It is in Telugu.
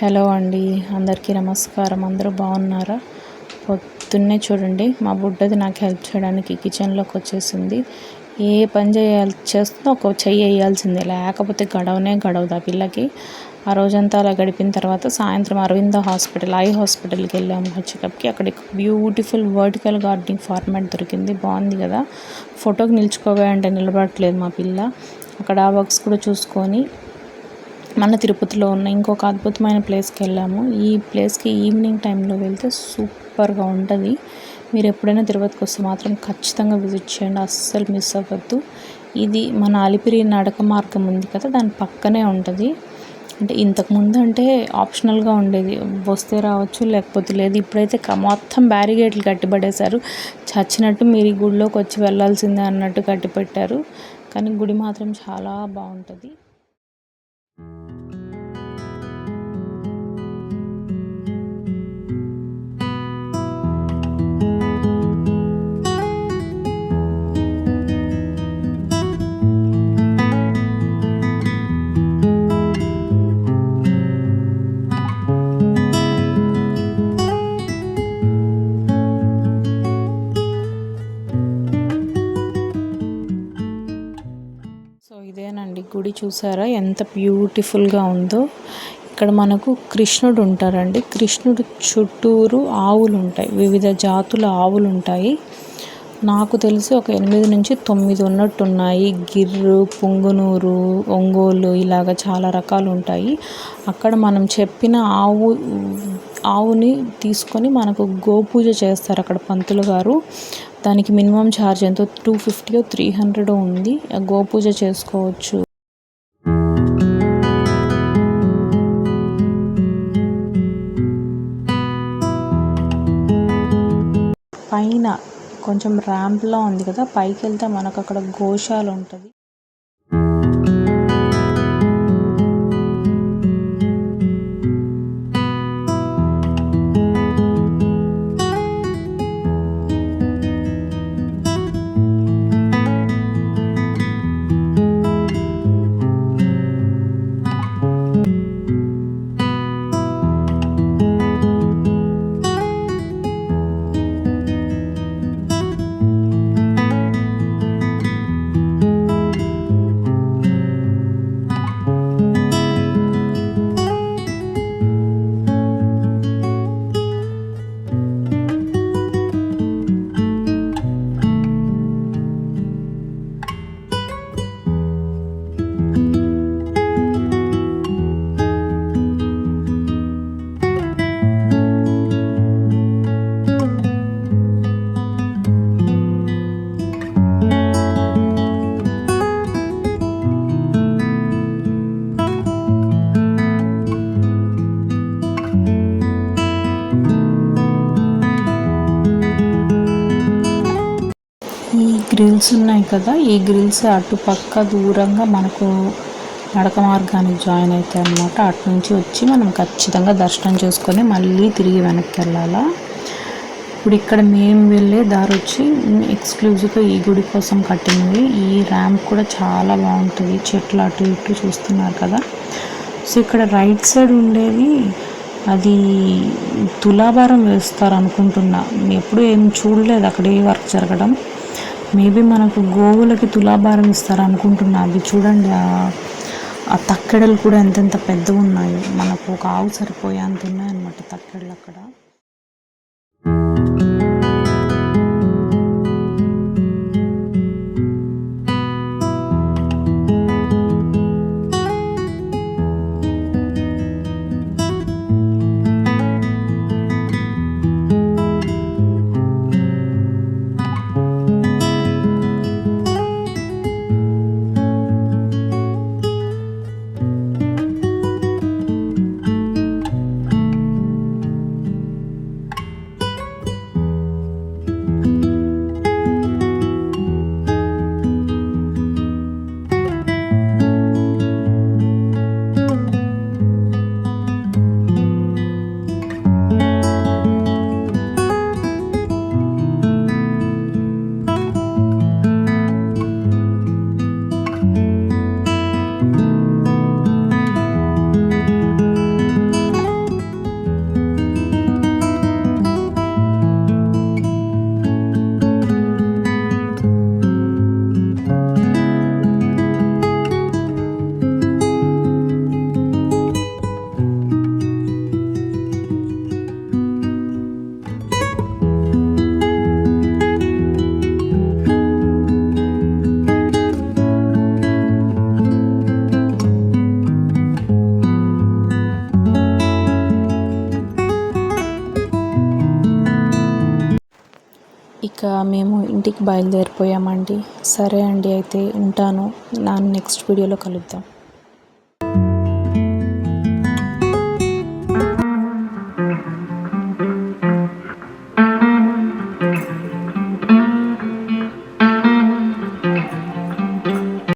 హలో అండి, అందరికీ నమస్కారం. అందరూ బాగున్నారా? పొద్దున్నే చూడండి, మా బుడ్డది నాకు హెల్ప్ చేయడానికి కిచెన్లోకి వచ్చేసింది. ఏ పని చేస్తుందో ఒక చెయ్యి వేయాల్సిందే, లేకపోతే గడవదు ఆ పిల్లకి. ఆ రోజంతా అలా గడిపిన తర్వాత సాయంత్రం అరవింద ఐ హాస్పిటల్కి వెళ్ళాము చెకప్కి. అక్కడ బ్యూటిఫుల్ వర్టికల్ గార్డెనింగ్ ఫార్మాట్ దొరికింది. బాగుంది కదా. ఫోటోకి నిల్చుకోవే అంటే నిలబడట్లేదు మా పిల్ల. అక్కడ ఆ వర్క్స్ కూడా చూసుకొని మన తిరుపతిలో ఉన్న ఇంకొక అద్భుతమైన ప్లేస్కి వెళ్ళాము. ఈ ప్లేస్కి ఈవినింగ్ టైంలో వెళ్తే సూపర్గా ఉంటుంది. మీరు ఎప్పుడైనా తిరుపతికి వస్తే మాత్రం ఖచ్చితంగా విజిట్ చేయండి, అస్సలు మిస్ అవ్వద్దు. ఇది మన అలిపిరి నడక మార్గం ఉంది కదా, దాని పక్కనే ఉంటుంది. అంటే ఇంతకుముందు అంటే ఆప్షనల్గా ఉండేది, వస్తే రావచ్చు లేకపోతే లేదు. ఇప్పుడైతే మొత్తం బ్యారిగేట్లు కట్టిపడేశారు. చచ్చినట్టు మీరు ఈ గుడిలోకి వచ్చి వెళ్ళాల్సిందే అన్నట్టు కట్టిపెట్టారు. కానీ గుడి మాత్రం చాలా బాగుంటుంది. సో ఇదేనండి గుడి, చూసారా ఎంత బ్యూటిఫుల్గా ఉందో. ఇక్కడ మనకు కృష్ణుడు ఉంటారండి. కృష్ణుడు చుట్టూరు ఆవులు ఉంటాయి, వివిధ జాతుల ఆవులు ఉంటాయి. నాకు తెలిసి ఒక 8 నుంచి 9 ఉన్నట్టున్నాయి. గిర్రు, పుంగునూరు, ఒంగోలు ఇలాగ చాలా రకాలు ఉంటాయి. అక్కడ మనం చెప్పిన ఆవుని తీసుకొని మనకు గోపూజ చేస్తారు అక్కడ పంతులు గారు. దానికి మినిమం ఛార్జ్ ఎంతో 250 300 ఉంది. గోపూజ చేసుకోవచ్చు. పైన కొంచెం ర్యాంప్లా ఉంది కదా, పైకి వెళ్తే మనకు అక్కడ గోశాల ఉంటుంది. గ్రిల్స్ ఉన్నాయి కదా, ఈ గ్రిల్స్ అటుపక్క దూరంగా మనకు నడక మార్గానికి జాయిన్ అవుతాయి అన్నమాట. అటు నుంచి వచ్చి మనం ఖచ్చితంగా దర్శనం చేసుకొని మళ్ళీ తిరిగి వెనక్కి వెళ్ళాలా. ఇప్పుడు ఇక్కడ మేము వెళ్ళే దారి వచ్చి ఎక్స్క్లూజివ్గా ఈ గుడి కోసం కట్టినవి. ఈ ర్యాంప్ కూడా చాలా బాగుంటుంది. చెట్లు అటు ఇటు చూస్తున్నారు కదా. సో ఇక్కడ రైట్ సైడ్ ఉండేది అది తులాభారం వేస్తారు అనుకుంటున్నా. ఎప్పుడు ఏం చూడలేదు అక్కడ ఏ వర్క్ జరగడం. మేబీ మనకు గోవులకి తులాభారం ఇస్తారు అనుకుంటున్నా. అవి చూడండి, ఆ తక్కెడలు కూడా ఎంతెంత పెద్దగా ఉన్నాయో. మనకు ఒక ఆవు సరిపోయే అంత ఉన్నాయన్నమాట తక్కెడలు అక్కడ. ఇక మేము ఇంటికి బయలుదేరిపోయామండి. సరే అండి, అయితే ఉంటాను. నెక్స్ట్ వీడియోలో కలుద్దాం.